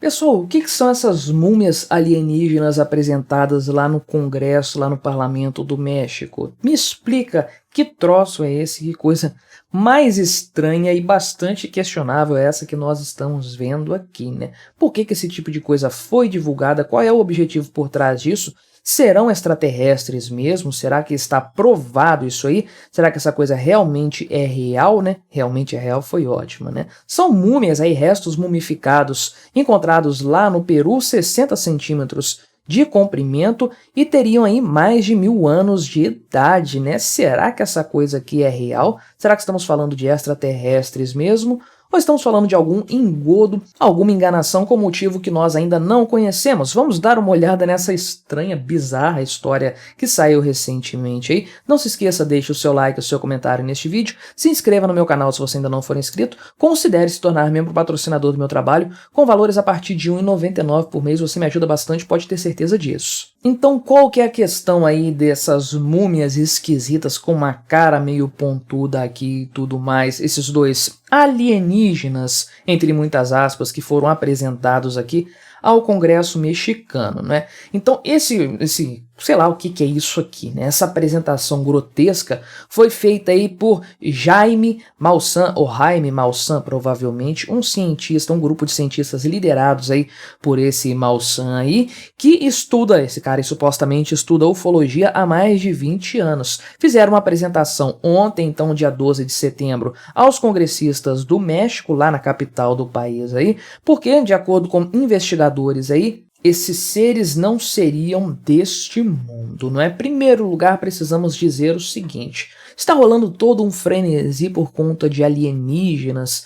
Pessoal, o que são essas múmias alienígenas apresentadas lá no Congresso, lá no Parlamento do México? Me explica que troço é esse, que coisa mais estranha e bastante questionável é essa que nós estamos vendo aqui, né? Por que esse tipo de coisa foi divulgada? Qual é o objetivo por trás disso? Serão extraterrestres mesmo? Será que está provado isso aí? Será que essa coisa realmente é real, né? Realmente é real, foi ótima, né? São múmias aí, restos mumificados, encontrados lá no Peru, 60 centímetros de comprimento e teriam aí mais de 1000 anos de idade, né? Será que essa coisa aqui é real? Será que estamos falando de extraterrestres mesmo? Ou estamos falando de algum engodo, alguma enganação com motivo que nós ainda não conhecemos? Vamos dar uma olhada nessa estranha, bizarra história que saiu recentemente aí. Não se esqueça, deixe o seu like, o seu comentário neste vídeo, se inscreva no meu canal se você ainda não for inscrito, considere se tornar membro patrocinador do meu trabalho, com valores a partir de R$ 1,99 por mês, você me ajuda bastante, pode ter certeza disso. Então qual que é a questão aí dessas múmias esquisitas com uma cara meio pontuda aqui e tudo mais, esses dois alienígenas, entre muitas aspas, que foram apresentados aqui ao Congresso mexicano, né? Então sei lá o que é isso aqui, né? Essa apresentação grotesca foi feita aí por Jaime Maussan, ou Jaime Maussan, provavelmente, um cientista, um grupo de cientistas liderados aí por esse Maussan aí, que estuda, esse cara aí, supostamente estuda ufologia há mais de 20 anos. Fizeram uma apresentação ontem, então, dia 12 de setembro, aos congressistas do México, lá na capital do país aí, porque, de acordo com investigadores aí, esses seres não seriam deste mundo, não é? Em primeiro lugar, precisamos dizer o seguinte: está rolando todo um frenesi por conta de alienígenas,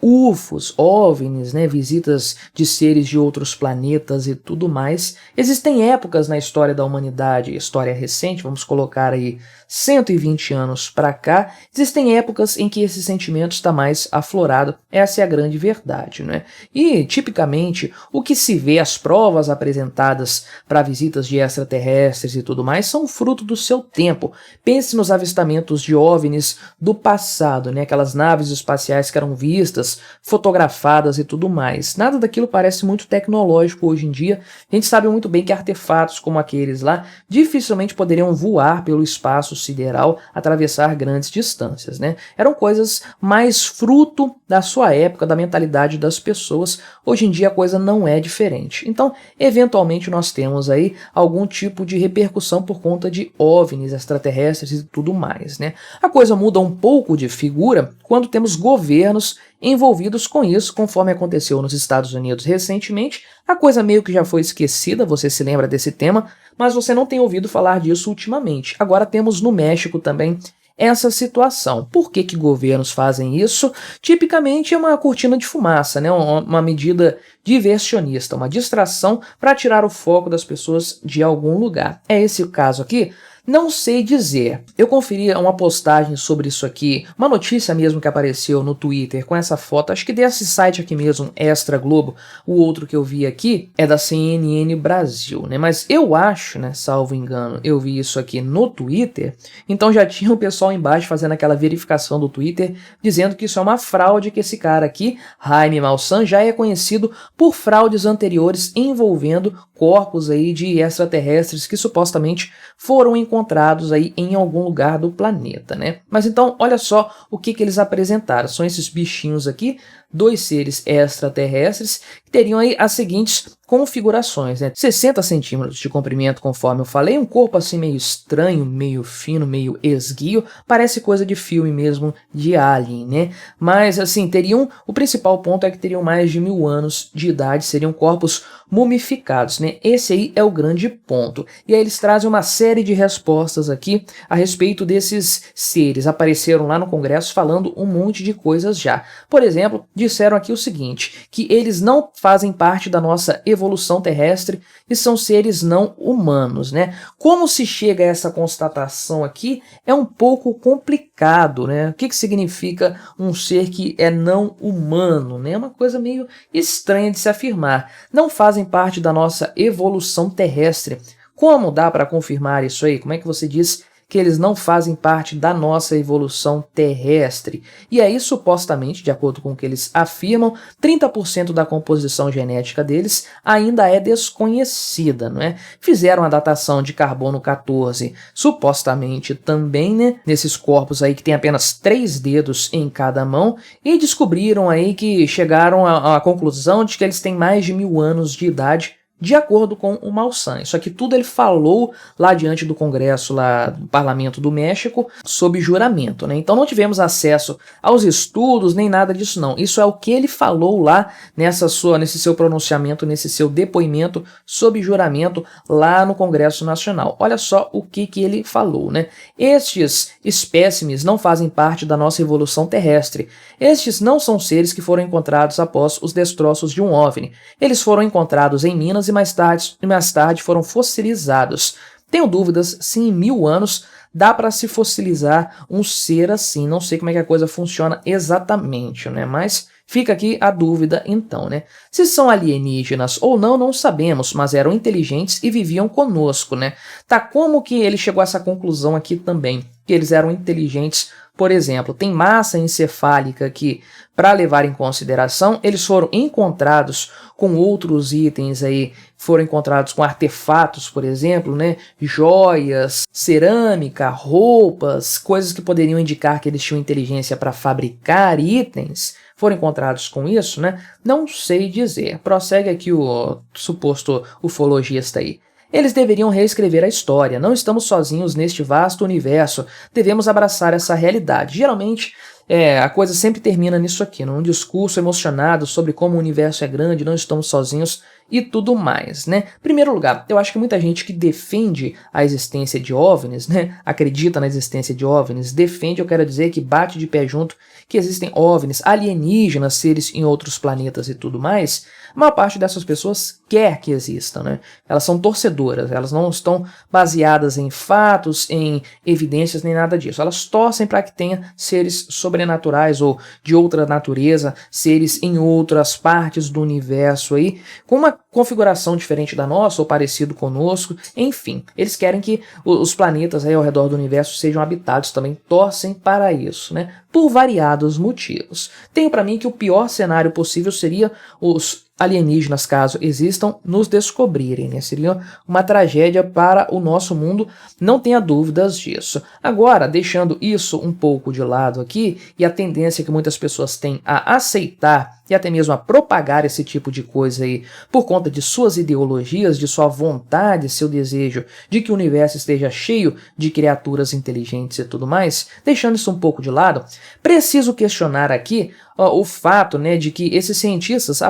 UFOs, OVNIs, né? Visitas de seres de outros planetas e tudo mais. Existem épocas na história da humanidade, história recente, vamos colocar aí 120 anos para cá, existem épocas em que esse sentimento está mais aflorado, essa é a grande verdade, né? E, tipicamente, o que se vê, as provas apresentadas para visitas de extraterrestres e tudo mais, são fruto do seu tempo. Pense nos avistamentos de OVNIs do passado, né? Aquelas naves espaciais que eram vistas, fotografadas e tudo mais. Nada daquilo parece muito tecnológico hoje em dia. A gente sabe muito bem que artefatos como aqueles lá dificilmente poderiam voar pelo espaço sideral, atravessar grandes distâncias, né? Eram coisas mais fruto da sua época, da mentalidade das pessoas. Hoje em dia a coisa não é diferente. Então, eventualmente nós temos aí algum tipo de repercussão por conta de OVNIs, extraterrestres e tudo mais, né? A coisa muda um pouco de figura quando temos governos envolvidos com isso, conforme aconteceu nos Estados Unidos recentemente. A coisa meio que já foi esquecida, você se lembra desse tema, mas você não tem ouvido falar disso ultimamente. Agora temos no México também essa situação. Por que governos fazem isso? Tipicamente é uma cortina de fumaça, né? Uma medida diversionista, uma distração para tirar o foco das pessoas de algum lugar. É esse o caso aqui? Não sei dizer. Eu conferi uma postagem sobre isso aqui, uma notícia mesmo que apareceu no Twitter com essa foto, acho que desse site aqui mesmo, Extra Globo. O outro que eu vi aqui é da CNN Brasil, né? Mas eu acho, né, salvo engano, eu vi isso aqui no Twitter, então já tinha o pessoal embaixo fazendo aquela verificação do Twitter, dizendo que isso é uma fraude, que esse cara aqui, Jaime Maussan, já é conhecido por fraudes anteriores envolvendo corpos aí de extraterrestres que supostamente foram encontrados aí em algum lugar do planeta, né? Mas então, olha só o que eles apresentaram. São esses bichinhos aqui, dois seres extraterrestres, que teriam aí as seguintes configurações, né? 60 centímetros de comprimento, conforme eu falei, um corpo assim meio estranho, meio fino, meio esguio, parece coisa de filme mesmo, de Alien, né? Mas assim, o principal ponto é que teriam mais de 1000 anos de idade, seriam corpos mumificados, né? Esse aí é o grande ponto. E aí eles trazem uma série de respostas aqui a respeito desses seres. Apareceram lá no Congresso falando um monte de coisas já. Por exemplo, disseram aqui o seguinte, que eles não fazem parte da nossa evolução terrestre e são seres não humanos, né? Como se chega a essa constatação aqui é um pouco complicado, né? O que significa um ser que é não humano, né? É uma coisa meio estranha de se afirmar. Não fazem parte da nossa evolução terrestre. Como dá para confirmar isso aí? Como é que você diz que eles não fazem parte da nossa evolução terrestre. E aí, supostamente, de acordo com o que eles afirmam, 30% da composição genética deles ainda é desconhecida, não é? Fizeram a datação de carbono 14, supostamente também, né, nesses corpos aí que tem apenas 3 dedos em cada mão, e descobriram aí que chegaram à conclusão de que eles têm mais de 1000 anos de idade, de acordo com o Maussan. Isso aqui tudo ele falou lá diante do Congresso, lá do Parlamento do México, sob juramento, né? Então não tivemos acesso aos estudos, nem nada disso não. Isso é o que ele falou lá nesse seu pronunciamento, nesse seu depoimento sob juramento lá no Congresso Nacional. Olha só o que ele falou, né? Estes espécimes não fazem parte da nossa evolução terrestre. Estes não são seres que foram encontrados após os destroços de um OVNI. Eles foram encontrados em Minas e mais tarde foram fossilizados. Tenho dúvidas se em 1000 anos dá para se fossilizar um ser assim. Não sei como é que a coisa funciona exatamente, né? Mas fica aqui a dúvida então, né? Se são alienígenas ou não, não sabemos, mas eram inteligentes e viviam conosco, né? Tá, como que ele chegou a essa conclusão aqui também? Que eles eram inteligentes, por exemplo, tem massa encefálica que, para levar em consideração, eles foram encontrados com outros itens aí, foram encontrados com artefatos, por exemplo, né? Joias, cerâmica, roupas, coisas que poderiam indicar que eles tinham inteligência para fabricar itens. Foram encontrados com isso, né? Não sei dizer. Prossegue aqui o suposto ufologista aí. Eles deveriam reescrever a história. Não estamos sozinhos neste vasto universo. Devemos abraçar essa realidade. Geralmente, a coisa sempre termina nisso aqui, num discurso emocionado sobre como o universo é grande, não estamos sozinhos e tudo mais, né? Em primeiro lugar, eu acho que muita gente que defende a existência de OVNIs, né? Acredita na existência de OVNIs, defende, eu quero dizer, que bate de pé junto que existem OVNIs, alienígenas, seres em outros planetas e tudo mais. A maior parte dessas pessoas quer que existam, né? Elas são torcedoras, elas não estão baseadas em fatos, em evidências, nem nada disso. Elas torcem para que tenha seres sobrenaturais ou de outra natureza, seres em outras partes do universo aí, com uma configuração diferente da nossa ou parecido conosco. Enfim, eles querem que os planetas aí ao redor do universo sejam habitados, também torcem para isso, né? Por variados motivos. Tenho para mim que o pior cenário possível seria os alienígenas, caso existam, nos descobrirem, né? Seria uma tragédia para o nosso mundo, não tenha dúvidas disso. Agora, deixando isso um pouco de lado aqui, e a tendência que muitas pessoas têm a aceitar e até mesmo a propagar esse tipo de coisa aí por conta de suas ideologias, de sua vontade, seu desejo de que o universo esteja cheio de criaturas inteligentes e tudo mais, deixando isso um pouco de lado, preciso questionar aqui o fato, né, de que esses cientistas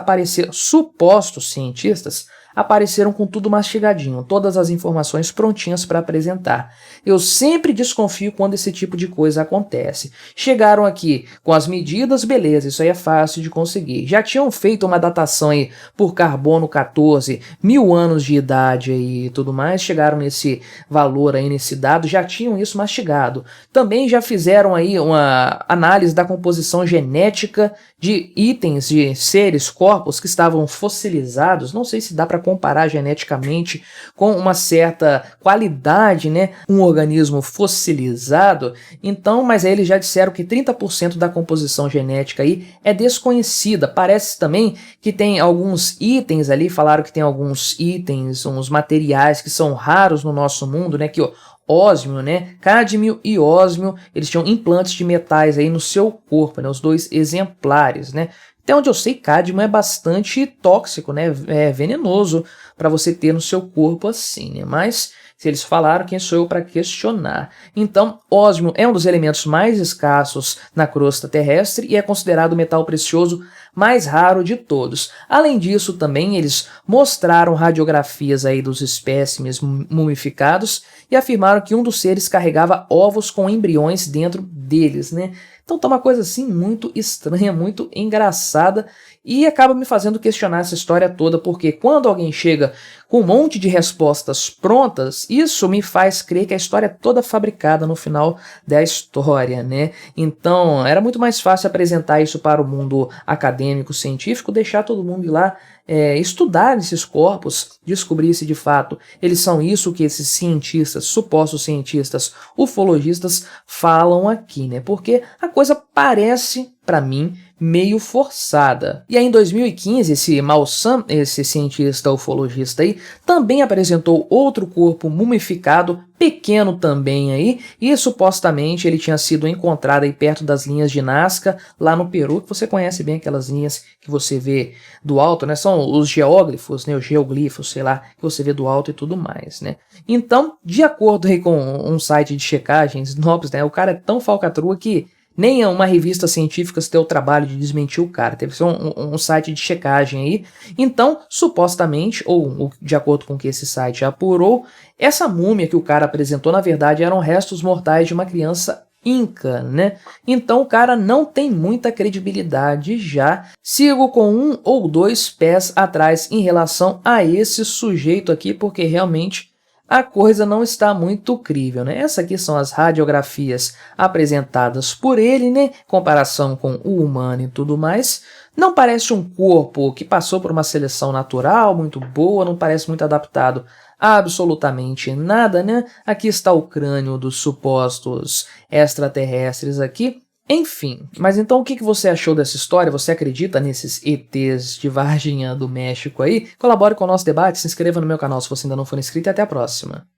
supostos cientistas, apareceram com tudo mastigadinho, todas as informações prontinhas para apresentar. Eu sempre desconfio quando esse tipo de coisa acontece. Chegaram aqui com as medidas, beleza, isso aí é fácil de conseguir. Já tinham feito uma datação aí por carbono 14, 1000 anos de idade aí e tudo mais, chegaram nesse valor aí, nesse dado, já tinham isso mastigado. Também já fizeram aí uma análise da composição genética de itens, de seres, corpos que estavam fossilizados. Não sei se dá para comparar geneticamente com uma certa qualidade, né, um organismo fossilizado. Então, mas aí eles já disseram que 30% da composição genética aí é desconhecida. Parece também que tem alguns itens ali, falaram que tem alguns itens, uns materiais que são raros no nosso mundo, né, que ósmio, né? Cádmio e ósmio, eles tinham implantes de metais aí no seu corpo, né? Os dois exemplares, né? Até onde eu sei, cádmio é bastante tóxico, né? É venenoso para você ter no seu corpo assim, né? Mas se eles falaram, quem sou eu para questionar? Então, ósmio é um dos elementos mais escassos na crosta terrestre e é considerado o metal precioso mais raro de todos. Além disso, também eles mostraram radiografias aí dos espécimes mumificados e afirmaram que um dos seres carregava ovos com embriões dentro deles, né? Então tá uma coisa assim muito estranha, muito engraçada e acaba me fazendo questionar essa história toda, porque quando alguém chega com um monte de respostas prontas, isso me faz crer que a história é toda fabricada no final da história, né? Então era muito mais fácil apresentar isso para o mundo acadêmico, científico, deixar todo mundo ir lá estudar esses corpos, descobrir se de fato eles são isso que esses cientistas, supostos cientistas, ufologistas falam aqui, né? Porque a coisa parece, para mim, meio forçada. E aí em 2015, esse Malsam, esse cientista ufologista aí, também apresentou outro corpo mumificado, pequeno também aí, e supostamente ele tinha sido encontrado aí perto das linhas de Nazca, lá no Peru, que você conhece bem aquelas linhas que você vê do alto, né? São os geóglifos, né? Os geoglifos, sei lá, que você vê do alto e tudo mais, né? Então, de acordo aí com um site de checagens, Snopes, né? O cara é tão falcatrua que nem uma revista científica se deu o trabalho de desmentir o cara. Teve só um site de checagem aí. Então, supostamente, ou de acordo com o que esse site apurou, essa múmia que o cara apresentou, na verdade, eram restos mortais de uma criança Inca, né? Então o cara não tem muita credibilidade já. Sigo com 1 ou 2 pés atrás em relação a esse sujeito aqui, porque realmente a coisa não está muito crível, né? Essas aqui são as radiografias apresentadas por ele, né? Comparação com o humano e tudo mais. Não parece um corpo que passou por uma seleção natural muito boa, não parece muito adaptado a absolutamente nada, né? Aqui está o crânio dos supostos extraterrestres aqui. Enfim, mas então o que você achou dessa história? Você acredita nesses ETs de Varginha do México aí? Colabore com o nosso debate, se inscreva no meu canal se você ainda não for inscrito e até a próxima.